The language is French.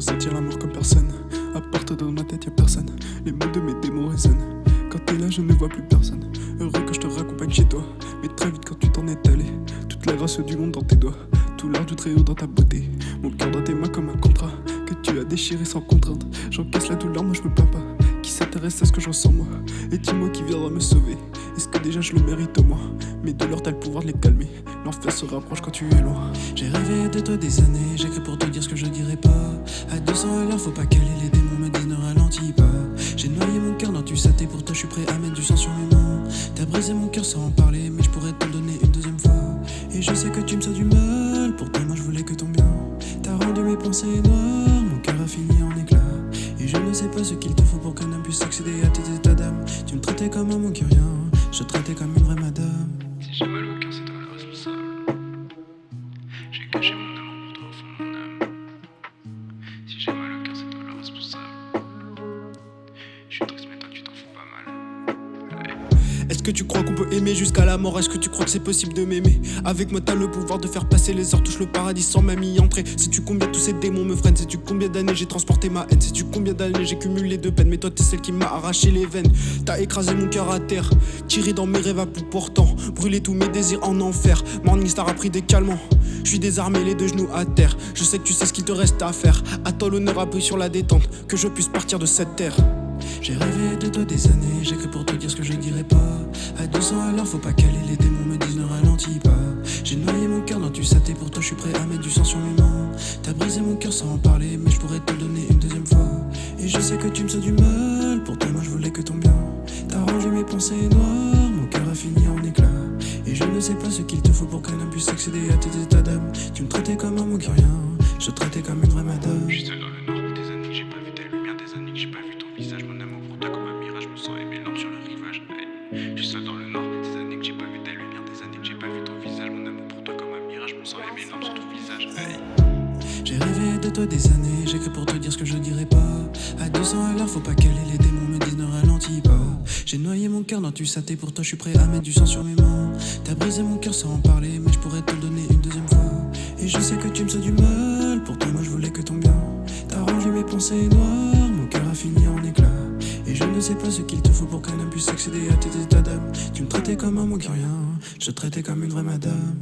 ressentir l'amour comme personne. À part toi dans ma tête y'a personne. Les mots de mes démons résonnent. Quand t'es là je ne vois plus personne. Heureux que je te raccompagne chez toi. Mais très vite quand tu t'en es allé. Toute la grâce du monde dans tes doigts. Tout l'art du très haut dans ta beauté. Mon cœur dans tes mains comme un contrat que tu as déchiré sans contrainte. J'encaisse la douleur, moi je me plains pas. Qui s'intéresse à ce que je ressens moi? Et dis-moi qui viendra me sauver. Est-ce que déjà je le mérite au moins? Mes douleurs t'as le pouvoir de les calmer. L'enfer se rapproche quand tu es loin. J'ai rêvé de toi des années, j'écris pour te dire ce que je dirais pas. À 200 à l'heure, faut pas caler, les démons me disent ne ralentis pas. J'ai noyé mon cœur dans du saté, pour toi je suis prêt à mettre du sang sur mes mains. T'as brisé mon cœur sans en parler, mais je pourrais t'en donner une deuxième fois. Et je sais que tu me sens du mal, pourtant moi je voulais que ton bien. T'as rendu mes pensées noires, mon cœur a fini en éclats. Et je ne sais pas ce qu'il te faut pour qu'un homme puisse accéder à tes états d'âme. Tu me traitais comme un mon qui rien, je te traitais comme une vraie madame. Si j'ai mal au cœur c'est toi le responsable. J'ai caché mon amour pour toi au fond de mon âme. Si j'ai mal au cœur c'est toi le responsable. Je suis triste mais toi tu t'en fous pas mal. Est-ce que tu crois qu'on peut aimer jusqu'à la mort? Est-ce que tu crois que c'est possible de m'aimer? Avec moi t'as le pouvoir de faire passer les heures, touche le paradis sans même y entrer. Sais-tu combien tous ces démons me freinent? Sais-tu combien d'années j'ai transporté ma haine? Sais-tu combien d'années j'ai cumulé de peine? Mais toi t'es celle qui m'a arraché les veines. T'as écrasé mon cœur à terre, tiré dans mes rêves à bout portant, brûlé tous mes désirs en enfer. Morningstar a pris des calmants. Je suis désarmé, les deux genoux à terre. Je sais que tu sais ce qu'il te reste à faire. À toi l'honneur, appuie sur la détente, que je puisse partir de cette terre. J'ai rêvé de toi des années, j'écris pour te dire ce que je dirais pas. À 200 à l'heure, faut pas caler, les démons me disent ne ralentis pas. J'ai noyé mon cœur dans du saté, pour toi je suis prêt à mettre du sang sur mes mains. T'as brisé mon cœur sans en parler, mais je pourrais te le donner une deuxième fois. Et je sais que tu me sens du mal, pourtant moi je voulais que ton bien. T'as rangé mes pensées noires, mon cœur a fini en éclats. Et je ne sais pas ce qu'il te faut pour qu'un homme puisse accéder à tes états d'âme. Tu me traitais comme un mon qui rien, je te traitais comme une vraie madame. Je suis seul dans le noir, des années que j'ai pas vu ta lumière, des années que j'ai pas vu ton visage. Mon amour pour toi comme un mirage, me sens aimer l'homme sur le rivage. Je suis seul dans le noir, des années que j'ai pas vu ta lumière, des années que j'ai pas vu ton visage. Mon amour pour toi comme un mirage, me sens aimer l'homme sur ton visage. J'ai rêvé de toi des années, j'écris pour te dire ce que je dirais pas. À 200 à l'heure, faut pas caler, les démons me disent ne ralentis pas. J'ai noyé mon cœur dans du saté, pour toi je suis prêt à mettre du sang sur mes mains. T'as brisé mon cœur sans en parler, mais je pourrais te le donner une deuxième fois. Et je sais que tu me sens du mal, pourtant moi je voulais que ton bien. T'as rangé mes pensées noires, mon cœur a fini en éclats. Et je ne sais pas ce qu'il te faut pour qu'un homme puisse accéder à tes états d'âme. Tu me traitais comme un mon qui rien, je te traitais comme une vraie madame.